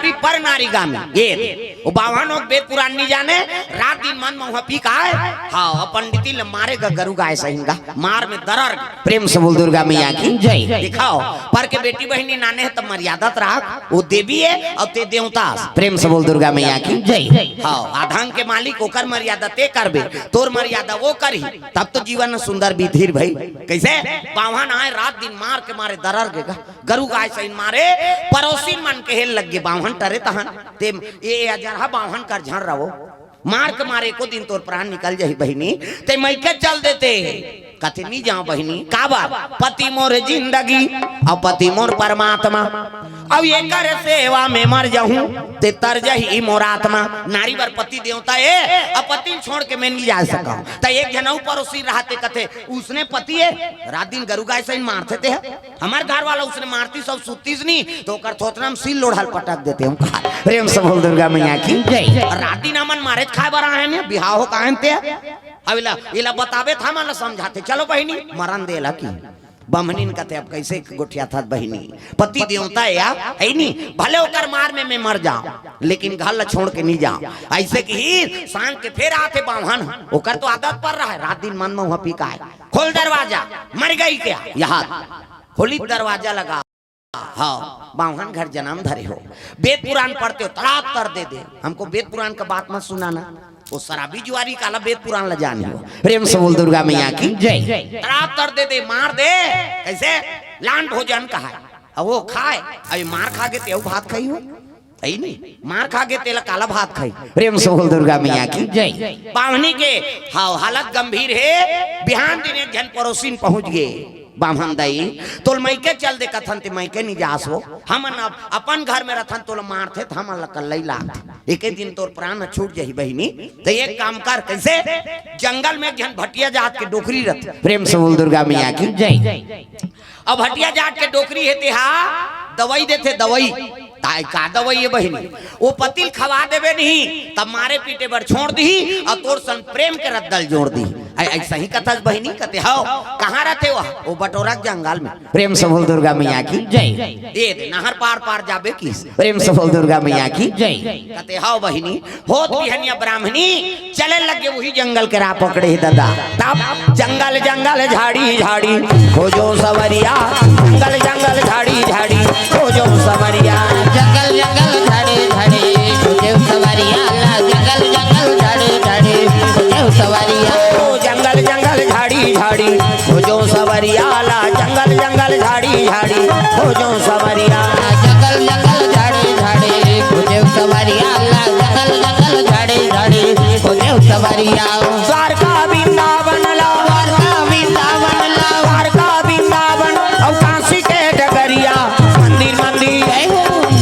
रात्रि पर नारी गामी ये वो बावन वेद पुराण नहीं जाने रात दिन मन में पी का है हाँ पंडिती ले मारेगा गरु गाय सहिंगा मार में दरर प्रेम से बोल दुर्गा मैया की जय दिखाओ पर के बेटी बहनी नाने है तब मर्यादा राख वो देवी है और ते देवता प्रेम से बोल दुर्गा मैया की जय हाँ आधांग के मालिक ओकर मर्यादा ते करबे तोर मर्यादा वो करी तब तो जीवन सुंदर बीधीर भाई कैसे बावन आए रात दिन मार के मारे दरर के गरु गाय सहिन मारे पड़ोसी मन के हेल लग गे बावन टरे तहन ते ये अजरहा बावन कर झड़ रहो मार के मारे को दिन तोर प्राण निकल जाही बहिनी ते मैके चल देते कथे नहीं जाओ बहिनी का बात पति मोर जिंदगी और पति मोर परमात्मा अब ये कर सेवा में मर जाऊं ते तर जही मोर आत्मा नारी बर पति देवता है अब पति छोड़ के मैं नहीं जा सका तो एक जनऊ पड़ोसी रहते कथे उसने पति है रात दिन गरु गाय से मारते थे हमारे घर वाला उसने मारती सब सुतीस नहीं तो कर थोतरम सील लोढ़ल पटक देते हम कहा प्रेम से बोल दुर्गा मैया की रात दिन अमन मारे खाए बरा है बिहाव हो कहते अब इला बतावे था मन समझाते चलो बहिनी मरण देला की बमनीन कहते अब कैसे गोठिया था बहिनी पति देवता है या है नहीं भले होकर मार में मैं मर जाऊं लेकिन घर छोड़ के नहीं जाऊं ऐसे कि सांग के फिर आते बावन होकर तो आदत पड़ रहा है रात दिन मन में वहां पी का है खोल दरवाजा मर गई क्या यहाँ खोली दरवाजा लगा हाँ बावन घर जन्म धरे हो वेद पुराण पढ़ते हो तड़ाक कर दे हमको वेद पुराण का बात मत सुनाना वो शराबी जुआरी काला वेद पुराण ल जानी हो प्रेम से बोल दुर्गा मैया की जय तड़ाक कर दे मार दे ऐसे लांट भोजन कहा अब वो खाए अभी मार खा के तेव भात खाई हो नहीं मार खा के तेला काला भात खाई प्रेम से बोल दुर्गा मैया की जय बावनी के हाँ हालत गंभीर है बिहान दिन एक जन पड़ोसी पहुंच गए बामन दई तोल मैके चल दे कथन ते मैके नहीं जासो हम अपन घर में रथन तोल मारते थ हम लकलई लाग एक दिन तोर प्राण छूट जही बहिनी तो एक काम कर कैसे जंगल में जन भटिया जात के डोकरी रथ प्रेम से बोल दुर्गा मैया की जय अब भटिया जात के डोकरी हेते हा दवाई देते दवाई ताई का दवाई है बहिनी वो पतिल खवा देवे नहीं तब मारे पीटे पर छोड़ दी और तोर सन प्रेम के रद्दल जोड़ दी ऐसा ही कथा बहिनी कहते हो कहाँ रहते वो बटोरा जंगल में प्रेम से बोल दुर्गा मैया की जय दे नहर पार पार जाबे की प्रेम से बोल दुर्गा मैया की जय कहते हो बहिनी होत बिहनिया ब्राह्मणी चले लगे वही जंगल के राह पकड़े दादा तब जंगल जंगल झाड़ी झाड़ी खोजो सवरिया जंगल जंगल झाड़ी झाड़ी खोजो सवरिया जंगल जंगल झाड़ी झाड़ी खोजो सवरिया जंगल जंगल झाड़ी झाड़ी खोजो सवरिया जंगल जंगल झाड़ी झाड़ी खोजो सवरिया जंगल जंगल झाड़ी झाड़ी खोजो सवरिया जंगल जंगल झाड़ी झाड़ी खोजो सवरिया जंगल जंगल झाड़ी झाड़ी खोजो सवरिया द्वारका वृंदावन ला द्वारका वृंदावन ला द्वारका वृंदावन और काशी के डगरिया मंदिर मंदिर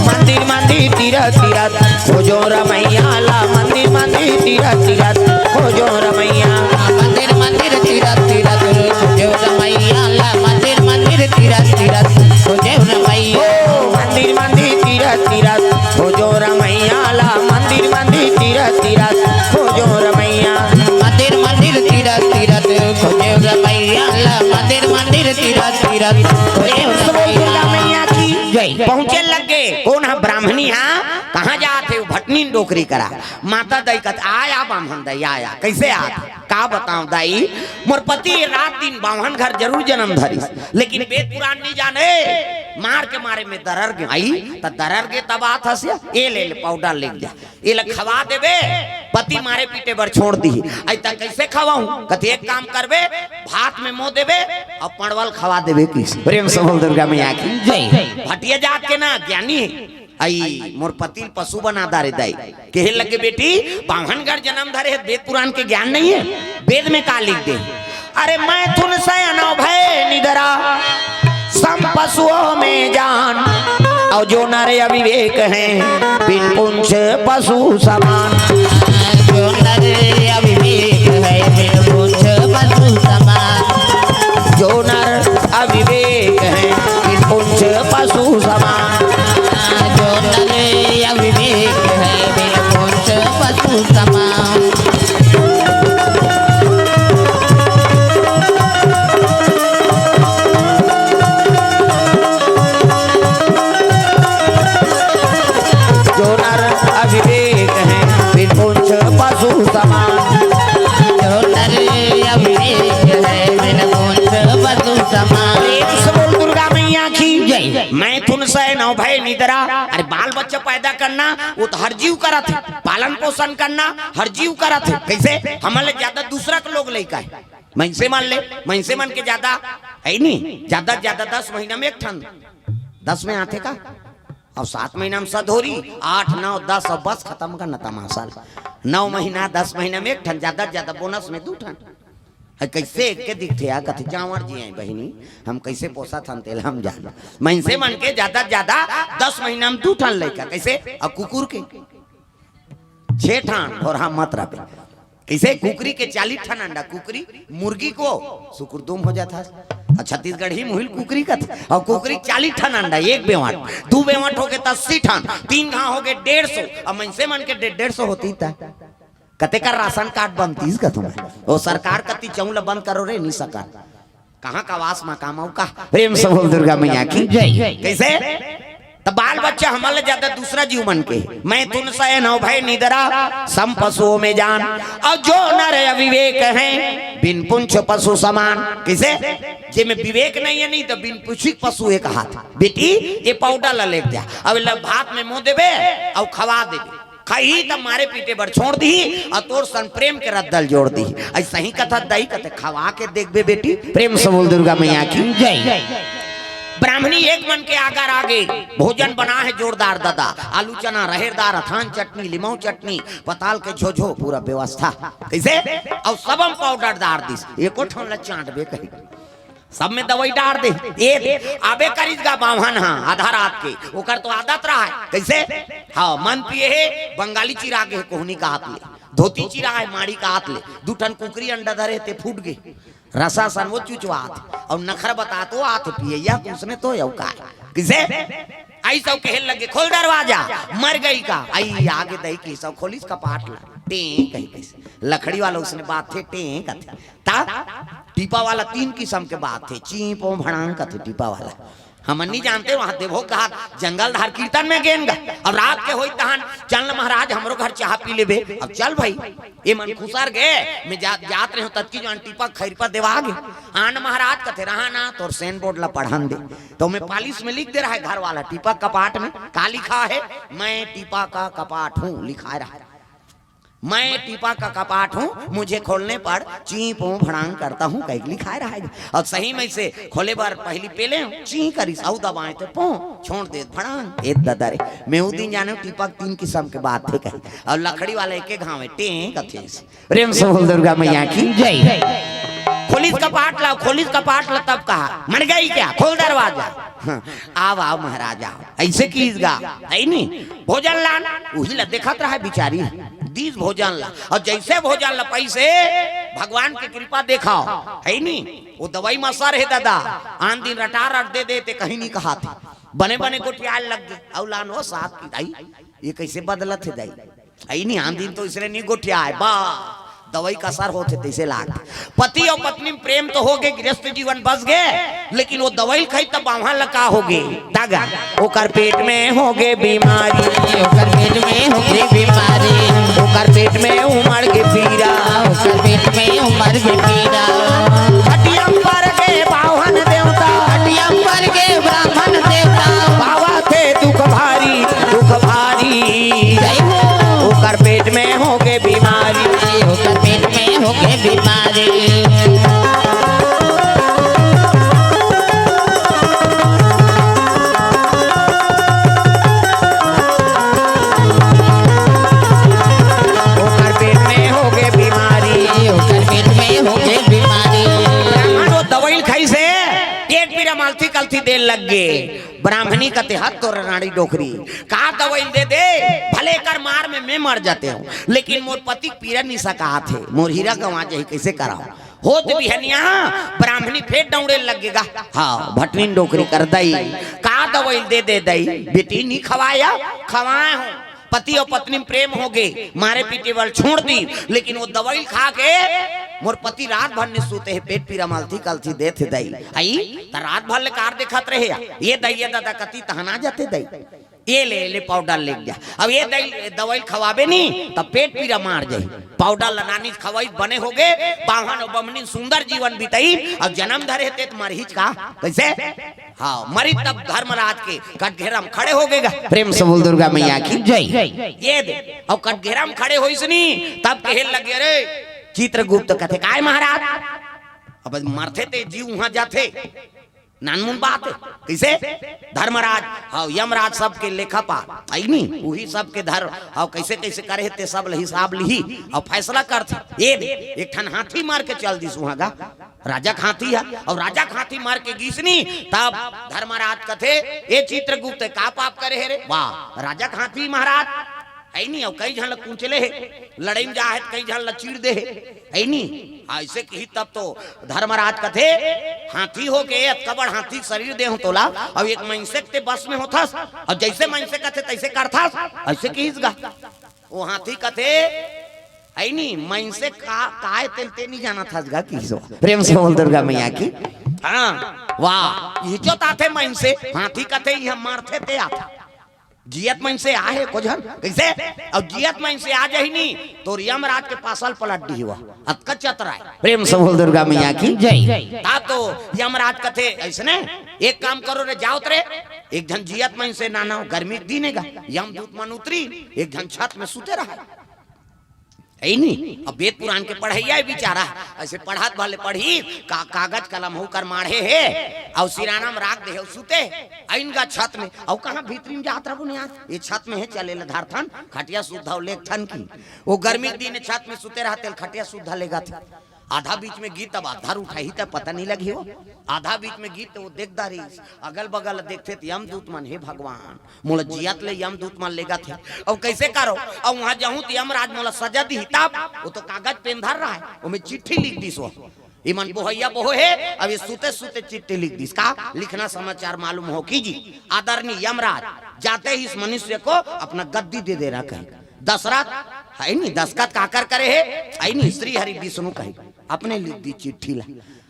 मंदिर मंदिर तीरथ तीरथ खोजो रमैया ला मंदिर मंदिर तीरथ तीरथ खोजो रमैया मंदिर मंदिर तीरथ तीरथ खोजो रमैया ला मंदिर मंदिर तीरथ तीरथ खोजो रमैया मंदिर मंदिर तीरथ तीरथ खोजो रमैया ला मंदिर मंदिर तीरथ तीरथ खोजो रमैया मंदिर मंदिर तीरथ तीरथ खोजो रमैया ला मंदिर मंदिर तीरथ तीरथ खोजो रमैया की जय पहुंचे लगे कौन है ब्राह्मणी हाँ कहाँ जाते भटनी डोकरी करा माता दई कत आया बामन दई आया कैसे आया का बताऊं दाई मोर पति रात दिन बामन घर जरूर जन्म धरी लेकिन वेद पुराण नहीं जाने मार के मारे में दरर के आई त दरर के तब आत हसिया ए ले पाउडर ले जा ए ल खवा देबे पति मारे पीटे बर छोड़ दी आई त कैसे खवाऊं कथे एक काम करबे भात में मो देबे और पड़वल खवा देबे किस प्रेम से बोल दुर्गा मैया की जय भटिया जात के ना ज्ञानी आई मोर पति पशु बना दारे दाई कहे लगे बेटी बावनगढ़ जन्म धरे वेद पुराण के ज्ञान नहीं है वेद में का लिख दे अरे मैं तुन से अनभय निदरा सम पशुओं में जान और जो नर अविवेक हैं बिन पुंछ पशु समान जो नर अविवेक है बिन पुंछ पशु समान जो नर अविवेक हैं बिन पुंछ पशु समान जो नर अविवेक है बिन पुंछ पशु समान जो नौ भय निद्रा। अरे बाल बच्चा पैदा करना वो तो हर जीव करत है, पालन पोषण करना हर जीव करत है। कैसे हमारे ज्यादा दूसरा के लोग लेका है, महिसे मान ले, महिसे मान के ज्यादा है नहीं, ज्यादा ज्यादा 10 महीना में एक ठन 10 में आते का, और 7 महीना में सधोरी, 8 9 10 और बस खत्म करना तमाशा। 9 महीना 10 महीना में एक ठन, ज्यादा ज्यादा बोनस में 2 ठन। कैसे के दिखते आ कथे जावर जी आई बहिनी, हम कैसे पोसा थन तेल हम जान। महिसे मन के ज्यादा ज्यादा 10 महीना में 2 ठन लड़का, कैसे और कुकुर के 6 ठन, और हम मात्रा पे कैसे कुकरी के 40 ठन अंडा, कुकरी मुर्गी को सुकुरदुम हो जाता है। छत्तीसगढ़ ही मुहिल कुकरी का था, और कुकरी 40 ठन अंडा, 1 बेवाट, 2 बेवाट हो गए 80 ठन, 3 घा हो गए 150, और महिसे मन के 150 होती था। कते का राशन कार्ड बनतीस का तुम्हें वो सरकार कति चौला बंद करो रे नहीं सका, कहाँ का वास मा कामाऊ का। प्रेम से बोल दुर्गा मैया की जय। कैसे तो बाल बच्चा हमारे ज्यादा दूसरा जीव मन के, मैं तुन से नौ भय निद्रा सम पशुओं में जान, और जो नर अविवेक है बिन पुंछ पशु समान। कैसे जे में विवेक नहीं है, नहीं तो बिन पुंछ पशु एक हाथ। बेटी ये पाउडर ला ले दिया, अब भात में मुंह देवे और खवा देवे, खाई तब मारे पीटे बर छोड़ दी, और तोर सन प्रेम के रद्दल जोड़ दी। ऐसा ही कथा दही कथे खवा के देख बे बेटी। प्रेम से बोल दुर्गा मैया की जय। ब्राह्मणी एक मन के आकर आगे भोजन बना है जोरदार दादा, आलू चना रहेरदार अथान चटनी लिमौ चटनी पताल के झोझो पूरा व्यवस्था। कैसे और सबम पाउडर डार दिस, एको ठन ला चाट बे कही, सब में दवाई डाल दे। ये आबे करीजगा बावहन हाँ आधा रात के ओकर तो आदत रहा है। कैसे हाँ मन पिए है बंगाली चिरा के कोहनी का हाथ ले, धोती चिरा है माड़ी का हाथ ले, 2 ठन कुकरी अंडा धरे थे फूट गए, रसा सन वो चुचवात और नखर बता तो आते पिए या उसने तो यौ का। किसे आई सब कहल लगे खोल दरवाजा, मर गई का आई आगे दही की सब खोलिस का पाट ला टे कही कैसे लकड़ी वाला उसने बात थे टे कथे ता टीपा वाला 3 किस्म के बात थे, चीपो भड़ांग कथे टीपा वाला हम नहीं जानते। वहां देवो कहा जंगल धार कीर्तन में गेंगा, अब रात के होई तहन चल महाराज हमरो घर चाह पी लेबे। अब चल भाई ये मन खुसार गए मैं जात रहे हो तत्की जो टीपा खैरपा देवा गे आन महाराज कथे रहा ना तो सेन बोर्ड ला पढ़न दे, तो मैं पालिश में लिख दे रहा है घर वाला टीपा कपाट में का लिखा है, मैं टीपा का कपाट हूँ लिखा रहा है, मैं टीपा का कपाट हूँ, मुझे खोलने पर ची पो भड़ांग करता हूँ कहीं लिखा रहा है। और सही में से खोले बार पहली पेले ची करी साउ दबाए तो पो छोड़ दे भड़ांग एक ददरे। मैं उस दिन जाने टीपा 3 किस्म के बात थे कही, और लकड़ी वाले एक घावे टें कथे। प्रेम से बोल दुर्गा मैया की जय। खोलिस कपाट ला, खोलिस कपाट ला, तब कहा मर गई क्या, खोल दरवाजा। आओ आओ महाराज आओ, ऐसे कीजगा है नहीं भोजन लान वही ला देखत रहा बिचारी दीज भोजन ला, और जैसे भोजन ला पैसे भगवान की कृपा देखाओ है नहीं, वो दवाई मसर है दादा आन दिन रटा रट दे देते कहीं नहीं कहा थे, बने बने गोटियाल लग गए औलान हो साथ की दाई ये कैसे बदलत है दाई है नहीं, आन दिन तो इसलिए नहीं गोटिया है बा दवाई का असर होते तैसे लाग। पति और पत्नी में प्रेम तो हो गए, गृहस्थ जीवन बस गए, लेकिन वो दवाई खाई तब वहां लगा हो गए दागा, ओकर पेट में हो गए बीमारी, ओकर पेट में हो गई बीमारी, ओकर पेट में उमड़ के पीरा, ओकर पेट में उमड़ के पीरा। हटियम पर के बावन देवता, हटियम पर के ब्राह्मण देवता, बाबा थे दुख भारी जय हो। ओकर पेट में हो गए बीमारी, ओकर पेट में हो गई बीमारी। ओकर पेट में हो गए बीमारी, ओकर पेट में हो गई बीमारी। ब्राह्मण दवाई खाई से पेट पीरा मालती कलथी दे लग गए। ब्राह्मणी कते हाथ तो रानी डोकरी का दवाई दे दे भले कर मार में मैं मर जाते हूँ, लेकिन मोर पति पीरा नहीं सका थे, मोर हीरा गंवा जाही कैसे कराओ होत भी है ब्राह्मणी फेर दौड़े लगेगा। हाँ भटनी डोकरी कर दई का दवाई दे दे दई बेटी नहीं खवाया, खवाए हूँ पति और पत्नी प्रेम हो गए, मारे पीटे वाल छोड़ दी, लेकिन वो दवाई खा के मोर पति रात भर ने सोते है पेट पीरा मालती कलथी देते दई आई त रात भर ले कार देखत रहे ये दई दादा कति तहना जाते दई ये ले पाउडर ले गया अब ये दवाई खवाबे नहीं तब पेट पीरा मार जाई पाउडर लनानी खवाई बने हो गए बाहन और बमनी सुंदर जीवन बिताई और जन्म धरे थे मरहिच का कैसे हाँ मरी तब धर्मराज के कटघेरा में खड़े हो गएगा प्रेम से बोल दुर्गा मैया की जय ये दे और कटघेरा में खड़े हो इसनी तब कहे लगे अरे चित्रगुप्त कथे काय महाराज अब मरते थे जीव वहां जाते नानमुन बात है कैसे धर्मराज हाँ यमराज सबके लेखापाल आई नहीं वही सबके धर्म हाँ कैसे कैसे करे थे सब हिसाब ली और फैसला करते ये एक ठन हाथी मार के चल दिस वहां का राजा हाथी है और राजा हाथी मार के गीसनी तब धर्मराज कथे ये चित्रगुप्त का पाप करे है रे वाह राजा हाथी महाराज ऐ नहीं और कई झन कुचले है लड़ाई में जा है कई झन चीड़ दे है नहीं ऐसे की तब तो धर्मराज कथे हाथी हो गए कबड़ हाथी शरीर दे हो तोला अब एक महीने ते बस में होता और जैसे महीने कथे तैसे करता ऐसे की वो हाथी कथे है नहीं महीने काय ते नहीं जाना था गा की प्रेम से बोल दुर्गा मैया की हाँ वाह ये जो ताथे महीने हाथी कथे यहाँ मारते थे आता जियत मन से आहे कोझन कैसे और जियत मन से आ जाही नहीं तो यमराज के पासल पलट दी हुआ अतका चतराय प्रेम से बोल दुर्गा मैया की जय ता तो यमराज कथे ऐसने एक काम करो रे जाओ रे एक जन जियत मन से नाना गर्मी दीनेगा यमदूत मन उतरी एक जन छत में सुते रहा है नहीं अब वेद पुराण के पढ़ैया बेचारा ऐसे पढ़ात वाले पढ़ी कागज कलम होकर माढ़े है और सिराना में राख दे सुते इनका छत में और कहाँ भीतरी में जात रहो यार ये छत में है चले धारथन खटिया सुधा लेख थन की वो गर्मी दिन छत में सुते रहते खटिया सुधा लेगा थे आधा बीच में गीत अब आधार उठाई तब पता नहीं लगी हो आधा बीच में गीत वो देखदा रही अगल बगल देखते थे यमदूत मन हे भगवान मोला जियात ले यमदूत मन लेगा थे और कैसे करो और वहां जाऊं तो यमराज मोला सजा दी तब वो तो कागज पेन धर रहा है वो में चिट्ठी लिख दी सो इमन बोहैया बोहो है अब ये सूते सूते चिट्ठी लिख दी का लिखना समाचार मालूम हो कीजिए आदरणीय यमराज जाते ही इस मनुष्य को अपना गद्दी दे देना कहीं दशरथ है नहीं दस्खत काकर करे है नहीं श्री हरि विष्णु कही अपने लिख दी चिट्ठी ला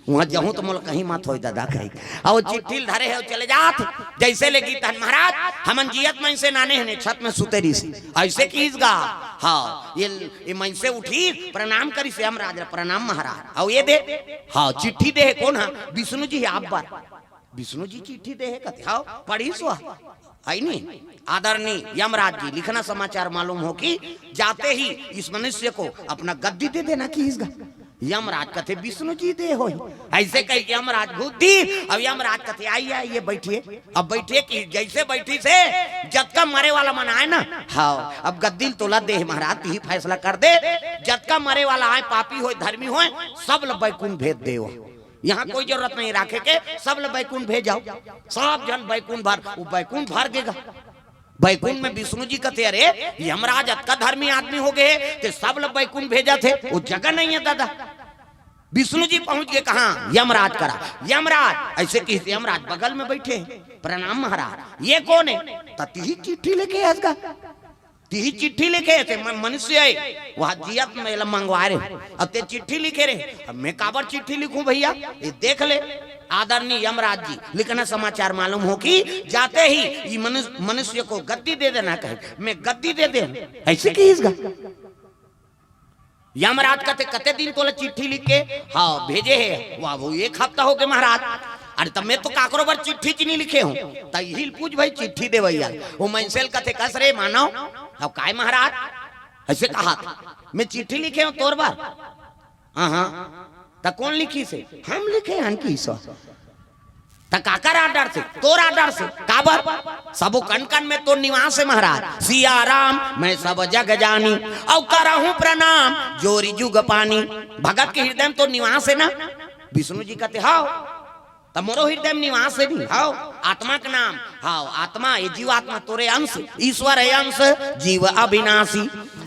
वहां जाऊं तो मोल कहीं मत हो दादा कही और चिट्ठी धरे है चले जात जैसे लेगी तन महाराज हमन जियत मन से नाने हने छत में सुते रही सी ऐसे कीजगा हाँ ये मन से उठी प्रणाम करी से यमराज प्रणाम महाराज और ये दे हाँ चिट्ठी दे है कौन है विष्णु जी आप बार विष्णु जी चिट्ठी दे है कहते हाँ पढ़ी सो है नहीं आदरणीय यमराज जी लिखना समाचार मालूम हो कि जाते ही इस मनुष्य को अपना गद्दी दे देना की इसका यमराज कथे विष्णु जी दे हो ऐसे कही यमराज बुद्धि अब यमराज कथे आइए ये बैठिए अब बैठिए कि जैसे बैठी से जब का मरे वाला मन आए ना हाँ अब गद्दी तोला दे महाराज ही फैसला कर दे जब का मरे वाला आए पापी हो धर्मी हो सब लोग बैकुंठ भेज दे यहाँ कोई जरूरत नहीं रखे के सब लोग बैकुंठ भेजाओ सब जन बैकुंठ भर वो बैकुंठ भर देगा बैकुंठ में विष्णु जी कहते अरे यमराज अतका धर्मी आदमी हो गए तो सब लोग बैकुंठ भेजा थे वो जगह नहीं है दादा विष्णु जी पहुंच गए कहा यमराज करा यमराज ऐसे कि यमराज बगल में बैठे प्रणाम महाराज ये कौन है तती चिट्ठी लेके आजगा ती चिट्ठी लिखे थे मनुष्य है वहां जियत में मंगवा रहे अब ते चिट्ठी लिखे रहे अब मैं काबर चिट्ठी लिखूं भैया ये देख ले आदरणीय यमराज जी लिखना समाचार मालूम हो कि जाते ही ये मनुष्य को गद्दी दे देना कहे मैं गद्दी दे दे ऐसे की इसका यमराज कते दिन तो चिट्ठी लिख के हाँ भेजे है वाह वो एक हफ्ता हो गए महाराज अरे तब मैं तो काकरो बार चिट्ठी ची नहीं लिखे हूँ तहिल पूछ भाई चिट्ठी दे भैया वो मनसेल कथे कस रे मानो अब काय महाराज ऐसे कहा था मैं चिट्ठी लिखे हूँ तोर बार हाँ त कौन लिखी से हम लिखे हन की सो त काकर आडर से तोर आडर से काबर सबो कन कन में तो निवास है महाराज सिया राम मैं सब जग जानी और करहूं प्रणाम जोरी जुग पानी भगत के हृदय में तो निवास है ना विष्णु जी कहते हाँ मोरो हृदय में निवास है नहीं हाउ आत्मा का नाम हाउ आत्मा ये जीवात्मा तोरे अंश ईश्वर है अंश जीव अविनाशी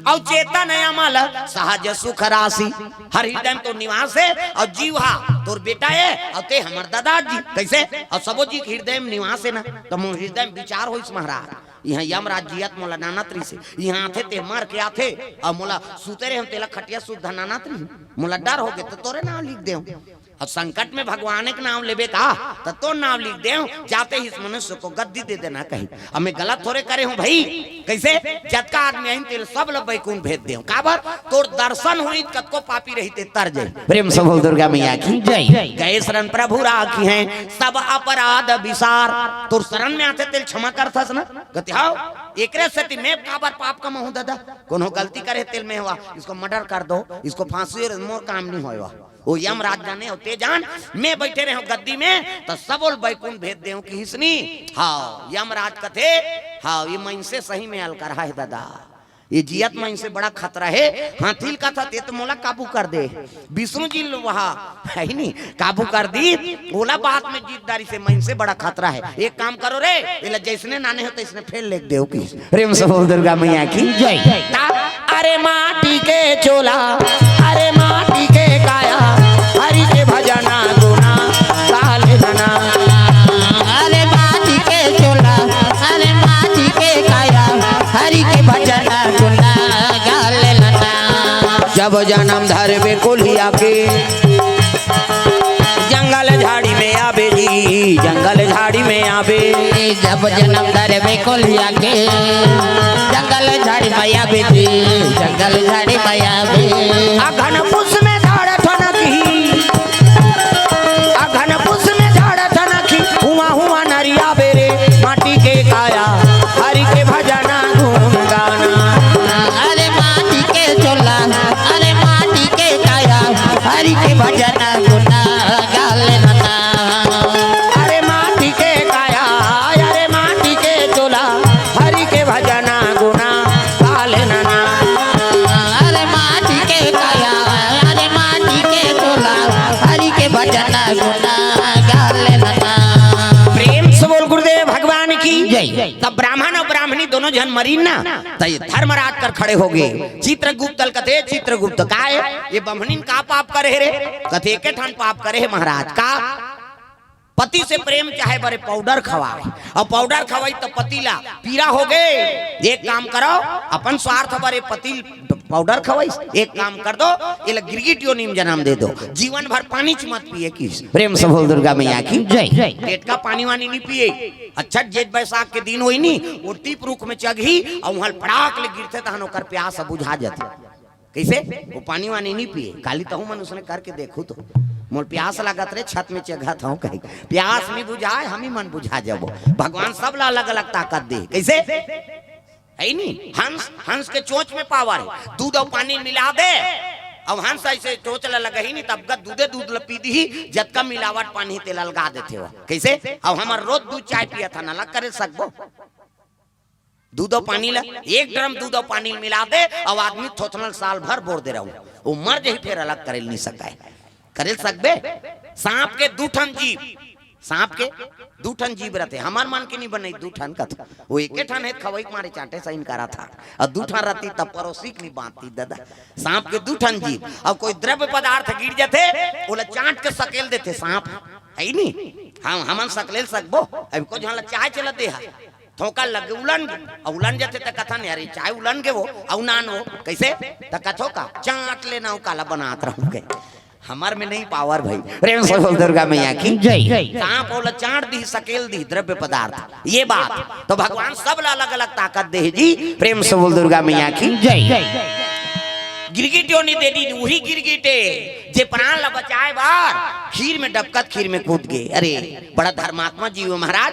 और चेतन है अमल सहज सुख राशि हर हृदय में तो निवास है और जीवा तोर बेटा है और ते हमर दादाजी कैसे और सबो जी के हृदय में निवास है ना तो मोर हृदय में विचार हो इस महाराज यहाँ यमराज जियत मोला नानात्री से यहाँ आथे ते मर के आथे और मोला सुते रहे हम तेला खटिया शुद्ध नानात्री मोला डर हो गए तो तोरे नाम लिख दे और संकट में भगवान के नाम लेबे का तो नाम लिख दे जाते ही इस मनुष्य को गद्दी दे देना कहीं अब मैं गलत थोड़े करे हूँ भाई कैसे जत का आदमी आई तेल सब लब बैकुंठ भेज दे का बार तोर दर्शन हुई कतको पापी रहते तर जाए प्रेम से बोल दुर्गा मैया की जय गए शरण प्रभु राखी हैं सब अपराध विसार तोर शरण में आते तेल क्षमा करथस ना कहते हां एकरे से मैं का बार पाप कम हूं दादा कोनो गलती करे तेल में हुआ इसको मर्डर कर दो इसको फांसी और मोर काम नहीं होएगा वो यमराज जाने होते जान मैं बैठे रहे गद्दी में तो सब बैकुंठ भेज दे कि हिसनी हाँ यमराज कथे हाँ ये मन से सही में हल कर है दादा ये जियत मन से बड़ा खतरा है हाथील का था ते तो मोला काबू कर दे विष्णु जी वहाँ है ही नहीं काबू कर दी बोला बात में जीतदारी से मन से बड़ा खतरा है एक काम करो रे ये जैसने नाने हो तो इसने फेल लिख दे की प्रेम से बोल दुर्गा मैया की जय अरे माटी के चोला अरे माटी के काया हरि के भजना गुना काले धना अरे माटी के चोला अरे माटी के काया हरि के भजना गुना गाले लना जब जन्म धरबे कोलिया के जंगल झाड़ी में आबे जी जंगल झाड़ी में आबे जब जन्म धरबे कोलिया के जंगल झाड़ी में आबे जी जंगल झाड़ी में आबे अघन पुष में झाड़ ठनकी अघन पुष में झाड़ ठनकी हुआ हुआ नरिया बेरे माटी के काया हरि के भजना गुण गाना अरे माटी के चोला अरे माटी के काया हरि के भजना गुना गाले लना अरे माटी के काया अरे माटी के चोला हरि के भजना गुना काले नना अरे माटी के काया अरे माटी के चोला हरि के भजना गुना गाले लना प्रेम से बोल गुरुदेव भगवान की जय तब ब्राह्मण और ब्राह्मणी दोनों जन मरी ना तो धर्मराज कर खड़े हो गए चित्रगुप्त कथे चित्रगुप्त का है ये ब्राह्मणीन का पाप करे रे कथे के ठान पाप करे महाराज का पति से प्रेम चाहे बड़े पाउडर खवाए और पाउडर खवाई तो पतिला पीरा हो गए एक काम करो अपन स्वार्थ बड़े पति पाउडर खवाई एक काम कर दो ये गिरगिटियों नीम जन्म दे दो जीवन भर पानी मत पिए किस प्रेम से बोल दुर्गा मैया की जय पेट का पानी वानी नहीं पिए अच्छा जेठ बैसाख के दिन हुई नहीं वो टीप रुख में चढ़ी और वहां पड़ाक ले गिरते तहन ओकर प्यास बुझा जाती कैसे वो पानी वानी नहीं पिए काली तहु मन उसने करके देखू तो मोर प्यास लागत रे छत में चढ़ा था कहीं प्यास नहीं बुझाए हम ही मन बुझा जाबो भगवान सब ला अलग अलग ताकत दे कैसे है नहीं हंस हंस के चोंच में पावर है दूध और पानी मिला दे अब हंस ऐसे चोंच लगा ही नहीं तब का दूधे दूध पी दी जत का मिलावट पानी तेल लगा देते हो कैसे अब हमार रोज दूध चाय पिया था ना लग करे सकबो दूध और पानी ला एक ड्रम दूध और पानी मिला दे अब आदमी थोथनल साल भर बोर दे रहा वो मर जाही फिर अलग करे नहीं सका करे सकबे सांप के दूठन जीव सांप के दूठन जीव रहते हमार मन के नहीं बने दूठन का था वो एक ठन है खवई मारे चाटे सही करा था और दूठन रहती तब पड़ोसी नहीं बांधती दादा सांप के दूठन जीव अब कोई द्रव्य पदार्थ गिर जाते बोला चाट के सकेल देते सांप है नहीं हम हमन सकलेल सकबो अब को जहां चाय चला दे थोका लगे उलन जाते त कथा नहीं अरे चाय उलन के वो औ नान हो कैसे त कथो का चाट लेना काला बनात रहूं के हमार में नहीं पावर भाई प्रेम से बोल दुर्गा मैया की जय सांप ओला चाट दी सकेल दी द्रव्य पदार्थ ये बात तो भगवान सब ला अलग अलग ताकत दे जी प्रेम से बोल दुर्गा मैया की जय गिरगिटियों ने दे दी वही गिरगिटे जे प्राण ला बचाए बार खीर में डबकत खीर में कूद गए अरे बड़ा धर्मात्मा जीव महाराज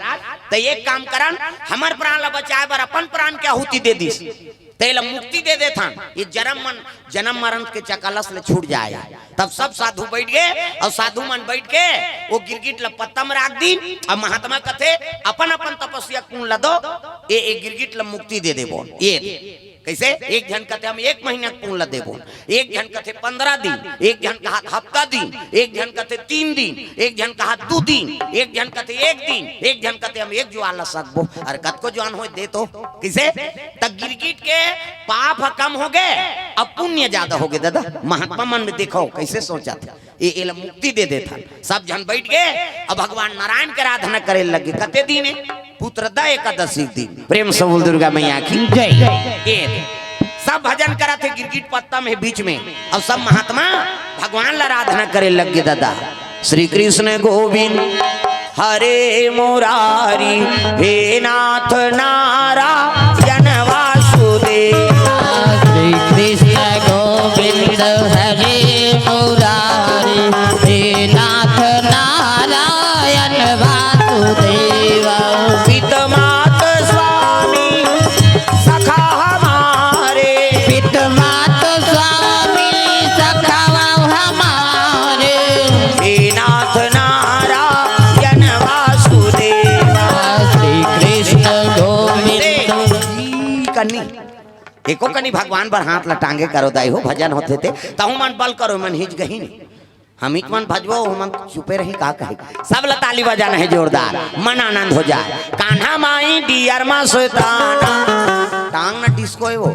तो एक काम करन हमार प्राण ला बचाए बार अपन प्राण के आहुति दे दी तेल मुक्ति दे देता ये जन्म मरण के चकलस ले छूट जाए तब सब साधु बैठ गए और साधु मन बैठ के वो गिरगिट ला पत्ता में रख दी और महात्मा कथे अपन अपन तपस्या कून ला दो ये गिरगिट ला मुक्ति दे देबो ये कैसे एक जन कहते हम 1 महीना पूर्ण देबो एक जन कहते 15 दिन एक जन कहा हफ्ता दिन एक जन कहते 3 दिन एक जन कहा 2 दिन एक जन कहते 1 दिन एक जन कहते हम 1 ज्वाला सकबो और कत को जवान हो दे तो किसे तक गिरगिट के पाप कम हो गए अब पुण्य ज्यादा हो गए दादा महात्मा मन में देखो कैसे सोचा था ये मुक्ति दे देता सब जन बैठ गए और भगवान नारायण के आराधना करे लगे कते दिन पुत्र दा एकादशी दिन प्रेम से बोल दुर्गा मैया की जय। सब भजन करा थे गिरगिट पत्ता में बीच में और सब महात्मा भगवान ला आराधना करे लग गए दादा। श्री कृष्ण गोविंद हरे मुरारी हे नाथ नारायण वासुदेव। श्री कृष्ण गोविंद हरे मुरारी हे नाथ नारायण वासुदेव। पितमात स्वामी सखा हमारे पितमात स्वामी सखा हमारे हे नाथ नारायण वासुदेव। श्री कृष्ण गोविंद कन्नी एको कनी भगवान पर हाथ लटांगे करो दाई हो भजन होते थे तहु मन बल करो मन हिच गही नहीं हम हिच मन भजबो मन चुपे रही का कहे सब लताली बजाना है जोरदार मन आनंद हो जाए। कान्हा माई डियर मा सुताना टांग ना डिस्को है वो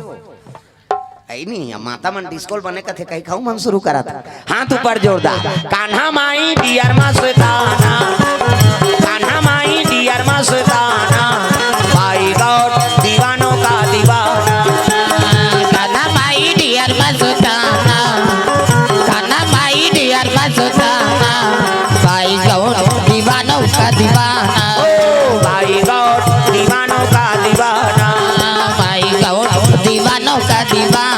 ऐ नहीं माता मन डिस्को बने कथे कहीं खाऊ मन शुरू करा था हाथ ऊपर जोरदार। कान्हा माई डियर मा सुताना कान्हा माई डियर मा सुताना भाई गौर दीवानों का दीवाना। कान्हा माई डियर मस्ताना कान्हा माई डियर मस्ताना भाई गौर दीवानों का दीवाना। ओ भाई गौर दीवानों का दीवाना। भाई गौर दीवानों का दीवाना।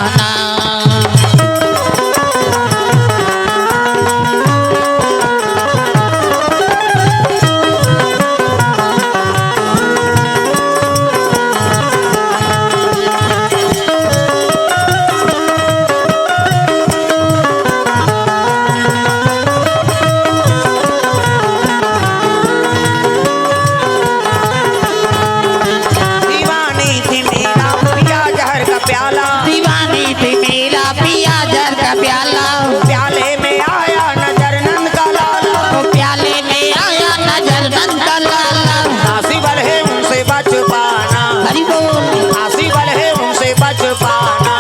दीवानी थी मेरा पिया जहर का प्याला दीवानी थी मेरा पिया जर का प्याला प्याले में आया नजर नंद का लाला। प्याले में आया नजर नंद का लाला। आसी बल है उनसे बच पाना हरि बोल आसी बल है उनसे बच पाना।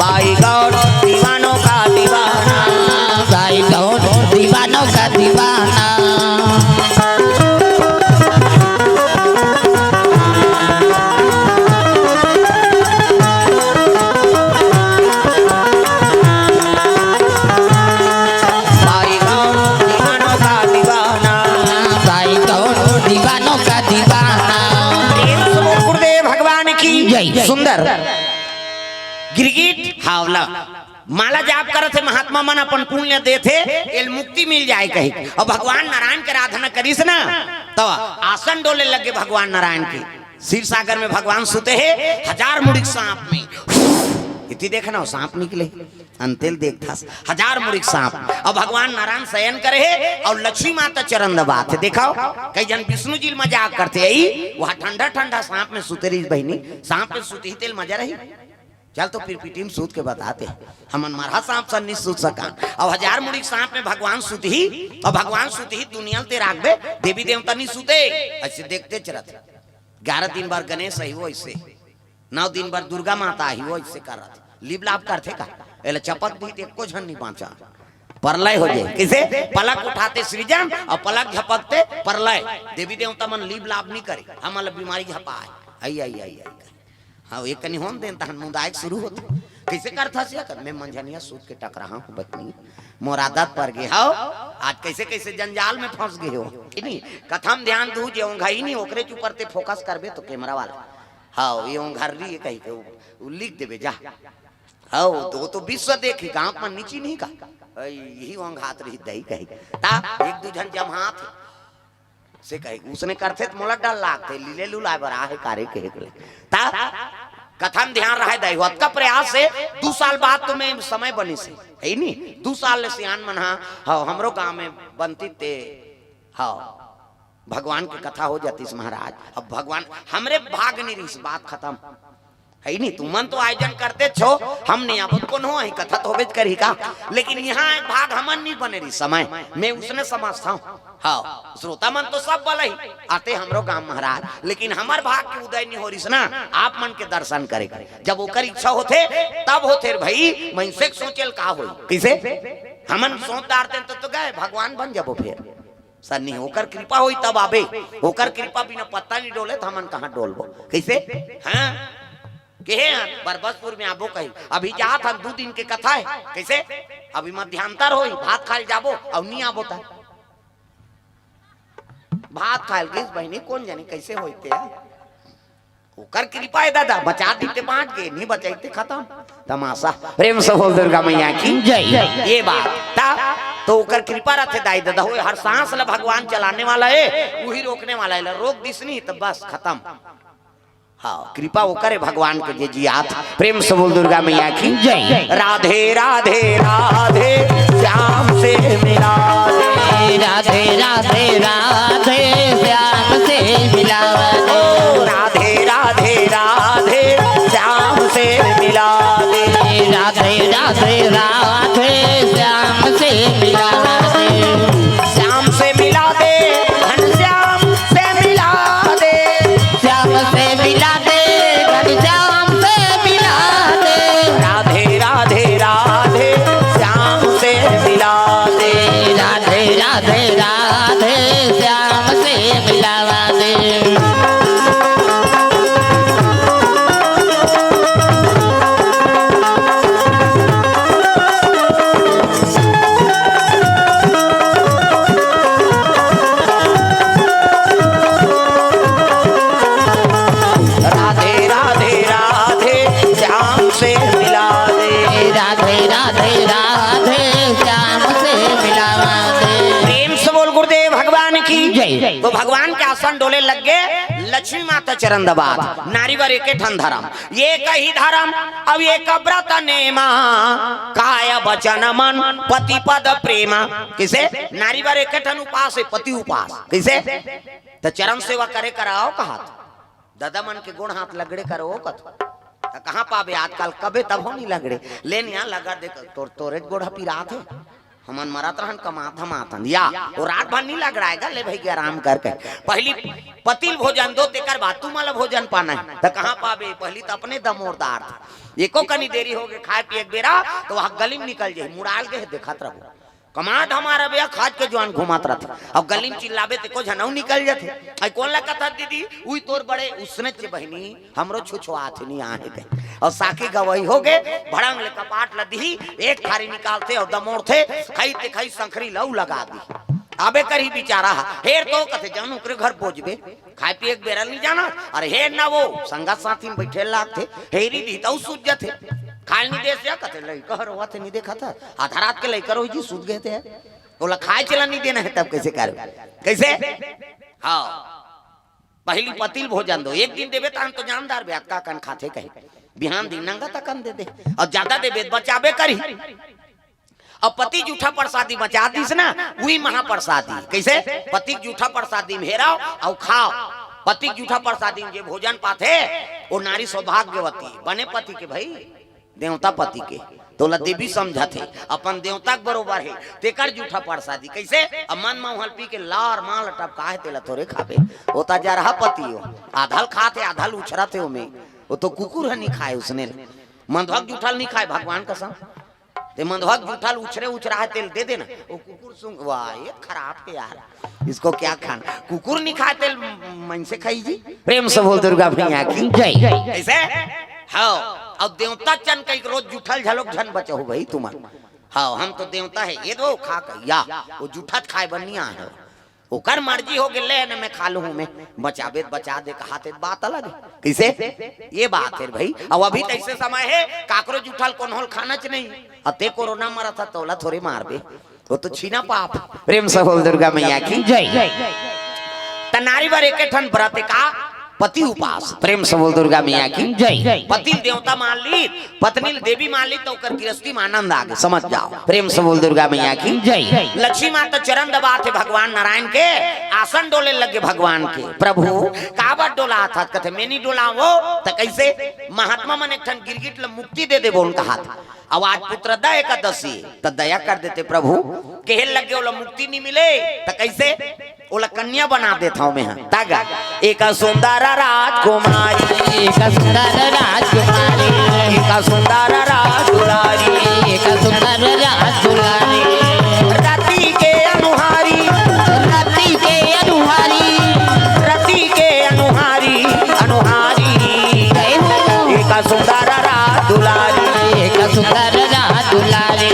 भाई गौर दीवानों का दीवाना। भाई गौर दीवानों का दीवाना। भाई गौर दीवानों का दीवाना। भाई गौर दीवानों का दीवाना। प्रेम से बोल गुरुदेव भगवान की जय। सुंदर गिरगिट हावला माला जाप करत थे महात्मा मन अपन पुण्य दे थे एल मुक्ति मिल जाए कहीं और भगवान नारायण के आराधना करीस ना तो आसन डोले लगे भगवान नारायण की। क्षीर सागर में भगवान सुते हैं 1000 मुड़िक सांप में इतनी देखना सांप निकले अंतेल देखता 1000 मुड़िक सांप और भगवान नारायण शयन करे है और लक्ष्मी माता चरण दबाते देखाओ कई जन विष्णु जी मजाक करते आई वहां ठंडा ठंडा सांप में सुते रही बहनी सांप में सुती तेल मजा रही चल तो फिर पीटीम सूत के बताते हमन मारा सांप सन्नी सूत सका और 1000 मुड़िक सांप में भगवान सुत ही और भगवान सुत ही दुनिया ते राखबे देवी देवता नहीं सुते ऐसे देखते चरत 11 दिन बार गणेश आई वो ऐसे 9 दिन बार दुर्गा माता आई वो ऐसे कर रहा लिप लाप करते का एले चपत दी एको झन नहीं बांचा परलय हो जाए किसे पलक उठाते सृजन और पलक झपकते परलय देवी देवता मन लिप लाप नहीं करे हमल बीमारी झपाए आई आई आई आई हाँ एक कनी होन देन तहन मुदायक शुरू होता कैसे करता से कर मैं मंझनिया सूत के टक रहा हूँ बतनी मोर आदत पर गए हाओ आज कैसे कैसे जंजाल में फंस गए हो नहीं कथम ध्यान दू जे ओंघाई नहीं ओकरे के ऊपर ते फोकस करबे तो कैमरा वाला हाओ ये ओंघर रही कही के लिख देबे जा हाओ तो विश्व देखे गांव में नीची नहीं का यही ओंघात रही दही कही ता एक दू जन जमात से कहे उसने करते तो मोला डर लागते लीले लुलाए बरा है कार्य के ता कथन ध्यान रहे दैवत का प्रयास से 2 साल बाद तुम्हें समय बनी से है नहीं 2 साल ले सियान मन हाँ हमरो गांव में बनती ते हाँ भगवान की कथा हो जाती महाराज अब भगवान हमरे भाग नहीं रही बात खत्म है नहीं तुम मन तो आयोजन करते छो हम नहीं अब कौन हो कथा तो होबे करी का लेकिन यहाँ एक भाग हमन नहीं बने रही समय मैं उसने समझता हूँ हाँ श्रोता मन तो सब बोले आते हमरो गांव महाराज लेकिन हमार भाग के उदय नहीं हो रही ना आप मन के दर्शन करे जब ओकर इच्छा होते तब होते भाई मैं से सोचल का हो किसे हमन सोच डारते तो गए भगवान बन जाबो फिर सन्नी होकर कृपा हुई तब आबे, होकर कृपा बिना पत्ता नहीं डोले तो हमन कहाँ डोलबो कैसे? हाँ के बरबसपुर में आबो कही अभी जात हम 2 दिन के कथा है कैसे? अभी मध्यांतर होई भात खाल जाबो और नहीं आबो ता भात खाल किस बहनी कौन जाने कैसे होते है? ओकर कृपा है दादा, बचा दीते बांट के नहीं बचाते खत्म तमाशा। प्रेम से बोल दुर्गा मैया की जय। ये बात ता तो ओकर कृपा रहते दाई दादा हो, हर सांस ला भगवान चलाने वाला है, वही रोकने वाला है, रोक दिस नहीं तो बस खत्म। हाँ कृपा वो करे भगवान के जे जियात। प्रेम से बोल दुर्गा मैया की जय। राधे राधे राधे श्याम से मिला दे, राधे राधे राधे श्याम से मिला दे, राधे राधे राधे श्याम से मिला दे, राधे राधे राधे श्याम से मिला दे, श्याम से मिला दे, घनश्याम से मिला दे, श्याम से मिला दे, घनश्याम से मिला दे, राधे राधे राधे श्याम से मिला दे, राधे राधे राधे श्याम से मिला दे। तो भगवान के आसन डोले लग गए, लक्ष्मी माता चरण दबात, नारीवर एक ठन धर्म, ये कही धर्म अब ये व्रत नेमा, काय वचन मन पति पद प्रेमा। किसे? नारीवर एक ठन उपास है, पति उपास। किसे? तो चरण सेवा करे कराओ कहा दादा मन के गुण हाथ लगड़े करो कथ कहाँ पावे आजकल कबे तब हो नहीं लगड़े लेन यहाँ लगा दे तोरे गोड़ पिरात है हमन मरत रहन कमात हम या वो रात भर नहीं लग रहा ले भाई के आराम करके पहली पतिल भोजन दो तेकर बाद तू माला भोजन पाना है तो कहाँ पावे पहली तो अपने दमोरदार एको कनी देरी हो गए खाए पिए बेरा तो वहाँ गली में निकल जाए मुड़ाल के देखत रहो कमाट हमारा भैया खाद के जवान घुमात रहते अब गली में चिल्लाबे ते को झनऊ निकल जाते आई कौन लगा था दीदी उई तोर बड़े उसने चे बहनी हमरो छुछुआत नहीं आए थे और साकी गवाही हो गए भड़ंग ले कपाट लदी एक थारी निकालते और दमोड़ थे खाई ते खाई संखरी लऊ लगा दी आबे कर ही बेचारा हेर तो कथे जानू करे घर पहुंचबे खाए पिए एक बेरल नहीं जाना अरे हेर ना वो संगा साथी में बैठे लाग थे हेरी दी तो सूझ जाते खाल नहीं दे से कथे लई कहर हुआ थे नहीं देखा था आधा रात के लई करो जी सूझ गए थे बोला खाए चला नहीं देना है तब कैसे कर कैसे हाँ पहली पतिल भोजन दो एक दिन देवे तो जानदार ब्यात का कन खाते कहे बिहान दिन नंगा तक कन दे दे और ज्यादा देवे बचाबे करी अब पति जूठा प्रसादी बचा दीस ना वही महाप्रसादी कैसे पति जूठा प्रसादी मेरा और खाओ पति जूठा प्रसादी जे भोजन पाथे वो नारी सौभाग्यवती बने पति के भाई देवता पति के तोला देवी समझा थे अपन देवता के बरोबर है तेकर जूठा प्रसादी कैसे अब मन महल पी के लार माल टपका है तेला थोड़े खाबे होता जा रहा पति हो आधल खाते आधल उछरा थे में वो तो कुकुर है नहीं खाए उसने मंधवक जूठल नहीं खाए भगवान कसम ते मंधवक जूठल उछरे उछरा है तेल दे देना वो कुकुर सुन वाह ये खराब है यार इसको क्या खाना कुकुर नहीं खाए तेल मन से खाई जी प्रेम से बोल दुर्गा भैया की जय कैसे हाँ अब देवता चन कई रोज जूठल झलोक झन बचे हो भाई तुम हाँ हम तो देवता है ये दो खा कर या वो जूठा खाए बनिया है ओकर मर्जी हो गए न मैं खा लू मैं बचाबे बचा दे कहाते बात अलग है कैसे ये बात है भाई अब अभी तो ऐसे समय है काकरो जूठल कौन होल खाना च नहीं अते कोरोना मरा था तोला थोड़े मार बे वो तो छीना पाप प्रेम से बोल दुर्गा मैया की जय तनारी बर एक ठन व्रत का पति उपास प्रेम से बोल दुर्गा मैया की जय पति देवता मान ली पत्नी देवी मान ली तो कर गृहस्थी में आनंद आ गए समझ जाओ प्रेम से बोल दुर्गा मैया की जय लक्ष्मी माता चरण दबाते भगवान नारायण के आसन डोले लगे भगवान के प्रभु कावट डोला था कथे मैनी डोला वो तो कैसे महात्मा मन एक ठन गिरगिट मुक्ति दे दे बोल कहा था अब आज पुत्रदा एकादशी तो दया कर देते प्रभु केहल लगे ओला मुक्ति नहीं मिले तो कैसे ओला कन्या बना देता हूँ मैं तागा एक सुंदर राजकुमारी एक सुंदर राजकुमारी एक सुंदर राजकुमारी एक सुंदर राजकुमारी राती के अनुहारी रात का सुंदर रात दुलारी एक सुंदर रात दुलारी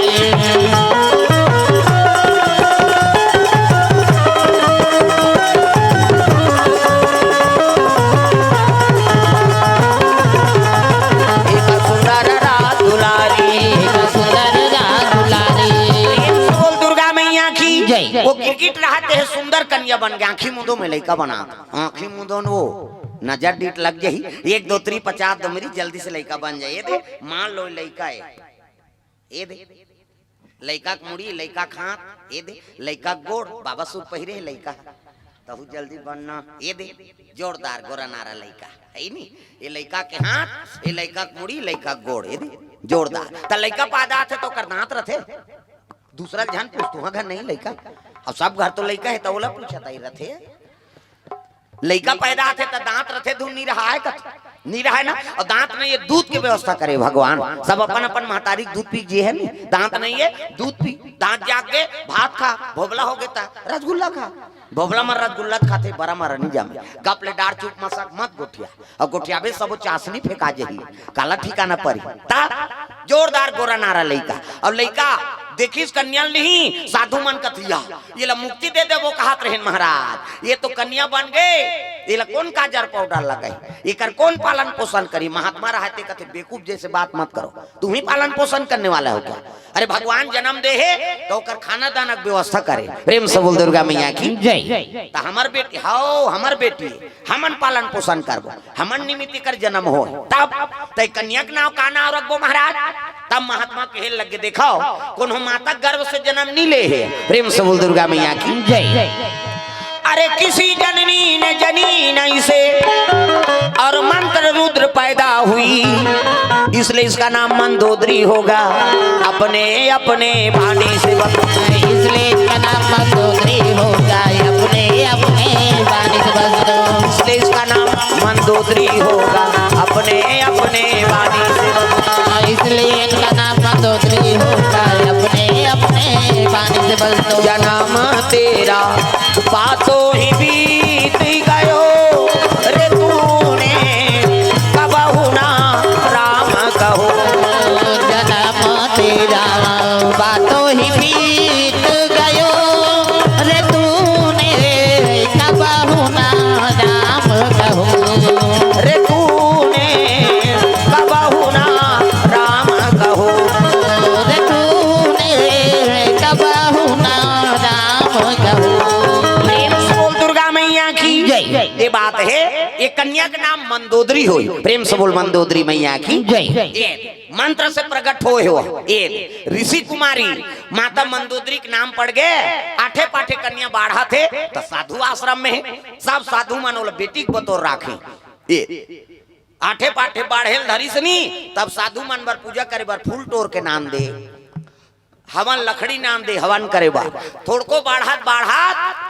वो क्रिकेट रहते है सुंदर कन्या बन गया आँखी मुंदो में लड़का बना आँखी मुंदो वो नजर डीट लग जाही 1 2 3 50 दो मेरी जल्दी से लड़का बन जाए। ये दे मान लो लड़का है ये दे लड़का मुड़ी लड़का खात ये दे लड़का गोड़ बाबा सूट पहिरे लड़का तहु जल्दी बनना। ये दे जोरदार गोरा नारा लड़का है नी ये लड़का के हाथ ये लड़का मुड़ी लड़का गोड़ ये दे जोरदार त लड़का पैदा थे तो कर दांत रथे दूसरा ध्यान पूछ तू घर नहीं लड़का अब सब घर तो लड़का है तो बोला पूछा था रथे लड़का पैदा थे तो दांत रथे धुन नहीं रहा है नहीं रहा है ना और दांत नहीं है दूध की व्यवस्था करे भगवान सब अपन अपन महतारी दूध पी जी है नी दांत नहीं है दूध पी दांत जाग के भात खा भोबला हो गया रसगुल्ला खा भोबला में रसगुल्ला खाते बड़ा मारा नहीं जामे गप ले डार चुप मसक मत गोठिया और गोठिया भी सब चाशनी फेंका जही काला ठिकाना परी ता जोरदार गोरा नारा लइका और लइका देखिस कन्या नहीं साधु मन कथिया ये ला मुक्ति दे दे वो कहत रहन महाराज ये तो कन्या बन गए ये ला कौन काजर पाउडर लगाई ये कर कौन पालन पोषण करी महात्मा रहते कथे बेवकूफ जैसे बात मत करो तुम ही पालन पोषण करने वाला हो क्या अरे भगवान जन्म दे है तो कर खाना दाना व्यवस्था करे प्रेम से बोल दुर्गा मैया की जय तो हमार बेटी हाओ हमार बेटी हमन पालन पोषण करबो हमन निमित्त कर जन्म हो तब तय कन्या के नाम का नाम रखबो महाराज तब महात्मा कहे लगे देखाओ कौन माता गर्भ से जन्म नहीं ले है प्रेम से बोल दुर्गा मैया की जय। अरे किसी जननी ने जनी नहीं से और मंत्र रुद्र पैदा हुई इसलिए इसका नाम मंदोदरी होगा अपने अपने वाणी से इसलिए इसका नाम मंदोदरी होगा अपने अपने वाणी से इसलिए इसका नाम मंदोदरी होगा अपने अपने वाणी से इसलिए इनका नाम मंदोदरी होगा अपने अपने वाणी से बस दो जन्म तेरा बातों ही बीत गयो रे तूने कबहु ना राम कहो जन्म तेरा बातों ही बीत गयो रे तूने कबहु ना राम कहो रे तूने कबहु ना राम कहो रे तूने कबहु ना राम कहो। दुर्गा मैया की ये बात है ये कन्या का नाम मंदोदरी हो प्रेम से बोल मंदोदरी मैया की जय। मंत्र से प्रकट हो एक ऋषि कुमारी माता मंदोदरी के नाम पड़ गए आठे पाठे कन्या बाढ़ा थे तो साधु आश्रम में सब साधु मानो बेटी को बतौर राखे आठे पाठे बाढ़े धरी सनी तब साधु मन बर पूजा करे बर फूल टोर के नाम दे हवन लकड़ी नाम दे हवन करे बा थोड़को बाढ़ात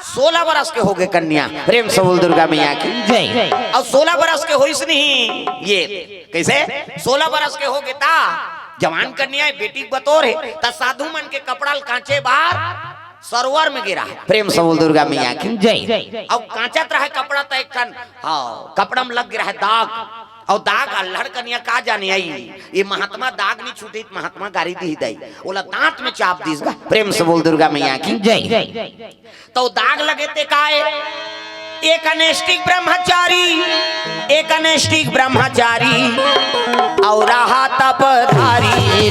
16 बरस के हो गए कन्या प्रेम से बोल दुर्गा मैया की जय। और 16 बरस के होइस नहीं ये कैसे 16 बरस के हो गए ता जवान कन्या बेटी बतौर है ता साधु मन के कपड़ा कांचे बाहर सरोवर में गिरा है प्रेम से बोल दुर्गा मैया की जय। अब कांचत रहा कपड़ा तो एक कपड़ा में लग गिरा है दाग और दाग अल्हड़ कन्या का जाने आई ये महात्मा दाग नहीं छूटे महात्मा गाड़ी दी दई बोला दांत में चाप दीस प्रेम से बोल दुर्गा मैया की जय। तो दाग लगे ते काए एक अनैष्टिक ब्रह्मचारी और रहा तपधारी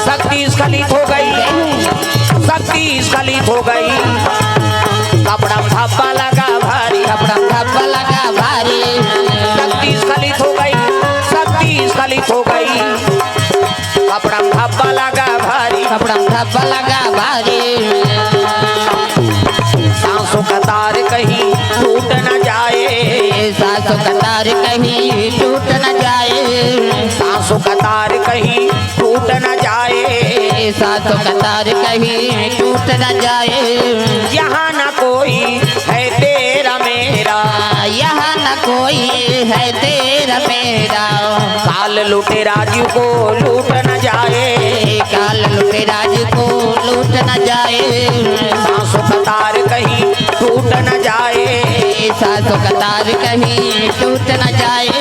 शक्ति स्खलित हो गई कपड़ा धब्बा लगा भारी शक्ति स्खलित हो गई कपड़ा धब्बा लगा भारी सांसों का तार कहीं टूट न जाए सांसों का तार कहीं टूट न जाए सांसों का तार कहीं टूट न जाए सांसों का तार कहीं टूट न जाए यहाँ न कोई है तेरा मेरा यहाँ न कोई है तेरा मेरा काल लुटे राजू को लूट न जाए काल लुटे राजू को लूट न जाए सांसों का तार कहीं टूट न जाए सासों का तार कहीं टूट न जाए।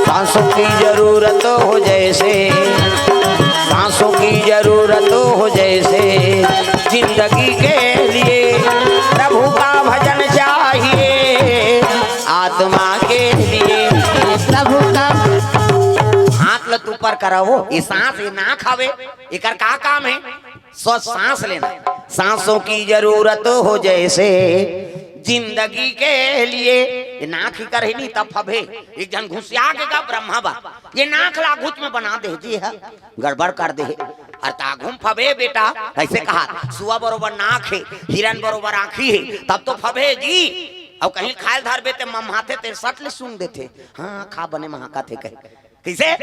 सांसों की जरूरत हो जैसे, सांसों की जरूरत हो जैसे, जिंदगी के लिए प्रभु का भजन चाहिए, आत्मा के लिए प्रभु का हाथ लत ऊपर करावो। ये सांस ये ना खावे, एकर का काम है? स्वस्थ सांस लेना। सांसों की जरूरत हो जैसे जिंदगी के लिए, ये नाक ही कर ही नहीं तब फबे। एक जन घुसिया के का ब्रह्मा बा, ये नाक ला घुच में बना दे जी है, गड़बड़ कर दे। अरता घूम फबे बेटा, ऐसे कहा सुआ बरोबर नाक है, हिरन बरोबर आँखी है, तब तो फबे जी। और कहीं खाए धर बेते ममहाते ते सट ले सुन देते, हाँ खा बने महाका थे कहे कैसे,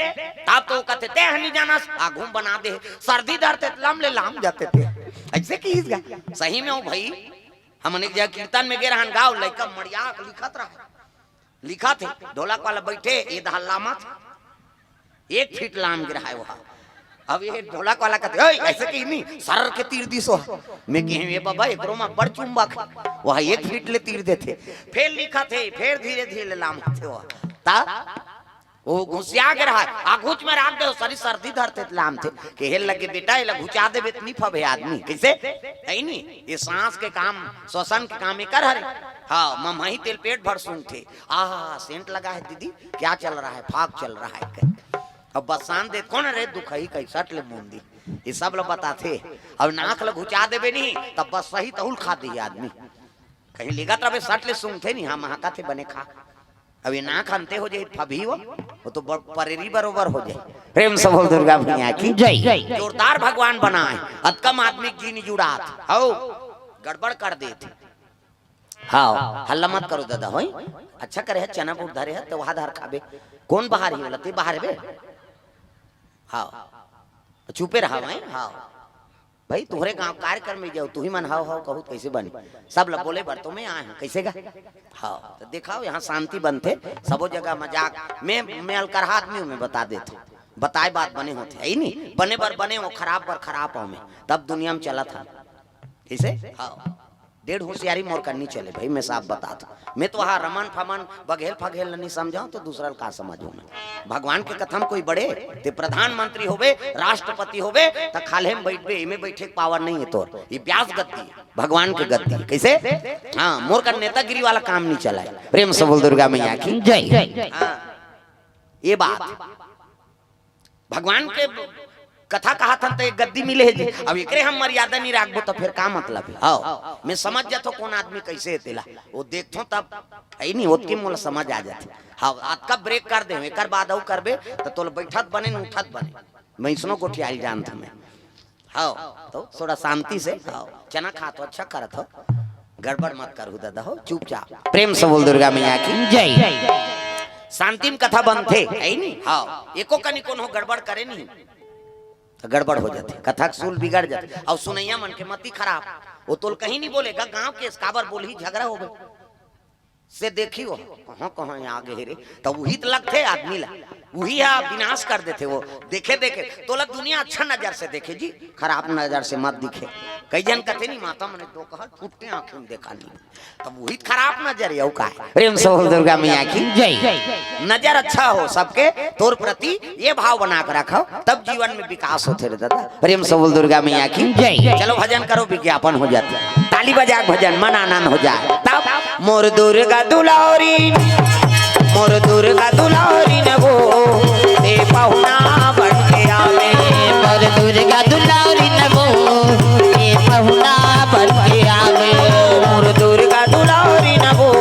तब तो कहते ते हनी जाना आघूम बना दे, सर्दी धरते लम ले लाम जाते थे, ऐसे की सही में हो भाई। हमने जब कीर्तन में गे रहन गाँव लड़का मरिया लिखत रहा, लिखा थे ढोलक वाला बैठे ये हल्ला मत 1 फीट लाम गिरा है वहाँ। अब ये ढोलक वाला कहते ऐसे कहीं नहीं सर के तीर दिसो, मैं कहीं ये बाबा एक रोमा बड़ चुंबक वहाँ 1 फीट ले तीर देते, फिर लिखा थे, फिर धीरे धीरे लाम थे वहाँ ता वो घुसिया के रहा आगुच में राख दे सारी सर्दी धरते लाम थे कि हेल लगे बेटा ये घुचा दे इतनी फबे आदमी कैसे है नहीं। ये सांस के काम श्वसन के काम कर हरे। हाँ ममही तेल पेट भर सुन थे, आहा सेंट लगा है दीदी, क्या चल रहा है? फाग चल रहा है। अब बस शान दे कौन रे दुखई कई सट ले मुंदी, ये सब लोग बताते। अब नाक ल घुचा देवे नहीं तब बस सही तहुल खा दी आदमी, कहीं लिखा तब सट ले सुनते नहीं, हाँ महाका थे बने खा। अब ये नाक अंते हो जाए फभी वो तो परेरी बरोबर हो जाए। प्रेम से बोल दुर्गा भैया की जय। जोरदार भगवान बना है, अतकम आदमी जी नहीं जुड़ा हो गड़बड़ कर देते। हाँ हल्ला मत करो दादा हो, अच्छा करे है चना बुट धरे है तो वहां धार खाबे, कौन बाहर ही बोला बाहर बे। हाँ चुपे रहा भाई। हाँ भाई तुम्हारे गांव कार्यक्रम में जाओ, तू ही मन हाओ हाओ कहू कैसे बने, सब लोग बोले बर तो मैं आए हैं कैसे गा। हाँ तो दिखाओ यहाँ शांति बनते, सबो जगह मजाक मैं अलकरहा आदमी में बता देते, बताए बात बने होते है नहीं, बने बर बने वो खराब बर खराब हो में, तब दुनिया में चला था कैसे। हाँ डेढ़ होशियारी मोर करनी चले भाई, मैं साफ बताता। मैं तो हाँ रमन फमन बघेल फघेल नहीं समझाऊं तो दूसरा का समझू मैं। भगवान के कथम कोई बड़े ते प्रधानमंत्री होवे राष्ट्रपति होवे तो खाले में बैठबे, इमे बैठे पावर नहीं है तोर, ये ब्यास गद्दी भगवान के गद्दी कैसे। हाँ मोर का नेतागिरी वाला काम नहीं चला है। प्रेम से बोल दुर्गा मैया की जय। ये बात भगवान के कथा कहा था तो एक गद्दी मिले है जी, अब एकरे हम मर्यादा नहीं राखबो तो फिर का मतलब है। आओ मैं समझ जातो कौन आदमी कैसे तेला वो देखतो तब है नहीं ओतके मोला समझ आ जाती। हाँ आज कब ब्रेक कर दे एकर बाद औ करबे तो तोल बैठत बने न उठत बने, मैं इसनो गोठियाल जानता मैं। हाँ तो थोड़ा शांति से हाँ चना खा तो अच्छा करत हो, गड़बड़ मत करू दादा हो चुपचाप। प्रेम से बोल दुर्गा मैया की जय। शांति में कथा बनते है नहीं। हाँ एको कनी कौन हो गड़बड़ करे नहीं तो गड़बड़ हो जाती, कथा सूल बिगड़ जाती। और सुनैया मन के मती खराब, वो तो कहीं नहीं बोलेगा गांव के काबर बोल ही झगड़ा हो गए से देखी वो कहाँ कहाँ आगे हेरे तो वही तो लगते आदमी ला वही विनाश कर देते। वो देखे देखे तो लग दुनिया अच्छा नजर से देखे जी, खराब नजर से मत दिखे। कई जन कहते नहीं माता मैंने तो कहा फूटते आंखें में देखा नहीं, तब वही खराब नजर है का है। प्रेम से बोल दुर्गा मैया की जय। नजर अच्छा हो सबके तोर प्रति ये भाव बना कर रखो तब जीवन में विकास होते रहे दादा। प्रेम से बोल दुर्गा मैया की जय। चलो भजन करो विज्ञापन हो जाता है, ताली बजा भजन मन आनंद हो जाए। तब मोर दुर्गा दुलारी मोर दुर्गा दुलारी न वो ते पहुना बन के आवे, मोर दुर्गा दुलारी न वो ते पहुना बन के आवे, मोर दुर्गा दुलारी न वो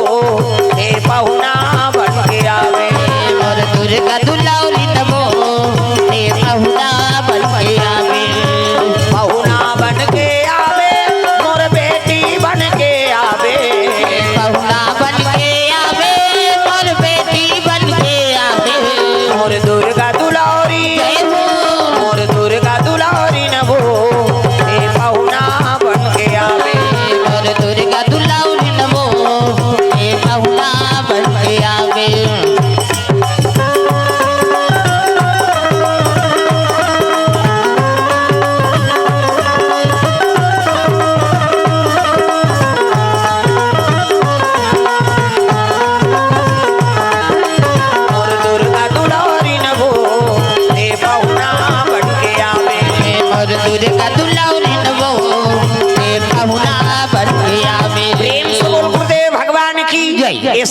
ते पहुना बन के आवे, मोर दुर्गा दुलारी न वो ते पहुना बन के आवे, पहुना बन के आवे मोर बेटी बन के आवे, पहुना बन के आवे मोर बेटी बन के आवे, मोर दुर्गा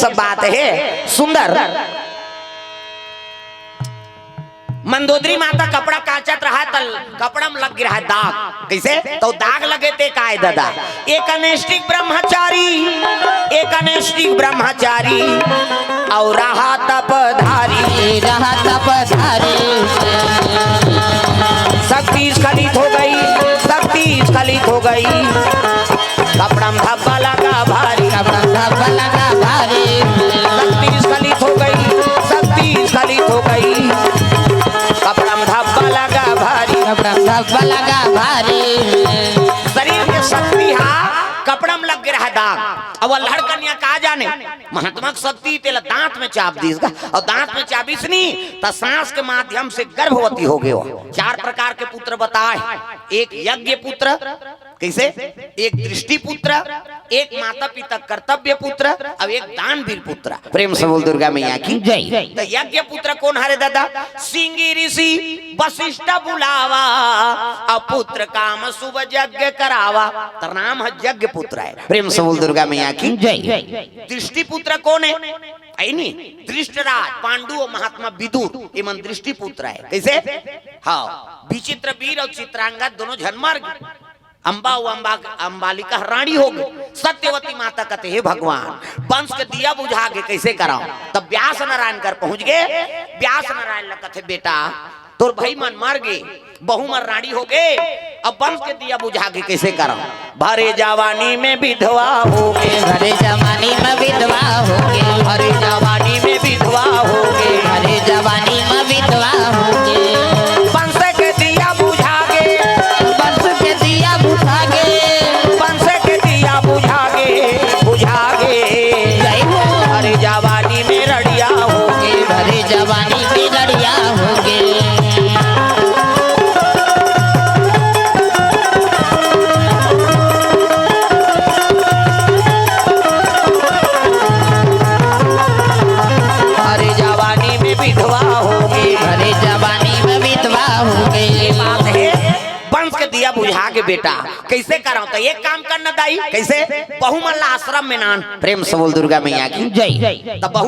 सब बात है सुंदर। मंदोदरी माता कपड़ा काचत रहा तल कपड़ा में लग रहा है दाग। कैसे तो दाग लगे ते काय दादा। एक अनैष्टिक ब्रह्मचारी और रहा तपधारी शक्ति स्खलित हो गई कपड़ा में धब्बा लगा भारी शक्ति स्खलित हो गई कपड़ा में धब्बा लगा भारी शरीर के शक्ति हा कपड़ा में लग रहा दाग। अब लड़ कन्या कहा जाने महात्मा शक्ति तेल दांत में चाप दीसगा और दांत में चाबीस नहीं तो सांस के माध्यम से गर्भवती हो गए। 4 प्रकार के पुत्र बताए। एक यज्ञ पुत्र, कैसे एक दृष्टि पुत्र, एक माता पिता कर्तव्य पुत्र और एक दानवीर पुत्र। प्रेम से बोल दुर्गा मैया की जय। तो यज्ञ पुत्र कौन हरे दादा? सिंगी ऋषि वशिष्ठ बुलावा और पुत्र काम शुभ यज्ञ करावा तो नाम है यज्ञ पुत्र है। प्रेम से बोल दुर्गा मैया की जय। दृष्टि पुत्र कौन है? दृष्टराज पांडु और महात्मा विदुर ये मन दृष्टि पुत्र है। कैसे? हाँ, विचित्र वीर और चित्रांगद दोनों जन्मर अंबालिका रानी हो गई। सत्यवती माता कहते हे भगवान वंश के दिया बुझा के कैसे कराओ। तब व्यास नारायण कर पहुंच गए। व्यास नारायण कहते बेटा तोर भाई मन मर गए, बहु मर रानी हो गए, अब वंश के दिया बुझा के कैसे कराओ। भरे जवानी में विधवा हो गए, भरे जवानी में विधवा हो गए, भरे जवानी में विधवा हो गए, भरे जवानी में विधवा हो गए। वंश के दिया बुझा के, वंश के दिया बुझा के, वंश के दिया बुझा के जय हो। भरे जवानी में रड़िया हो गए, भरे जवानी में लड़िया हो गए। विधवा हो गए, भरे जवानी में विधवा हो गए। ये बात है वंश के दिया बुझा के बेटा कैसे कराओ। तो एक काम करना दाई कैसे बहुमल्ला आश्रम में नान। प्रेम से बोल दुर्गा मैया की जय। तब बहु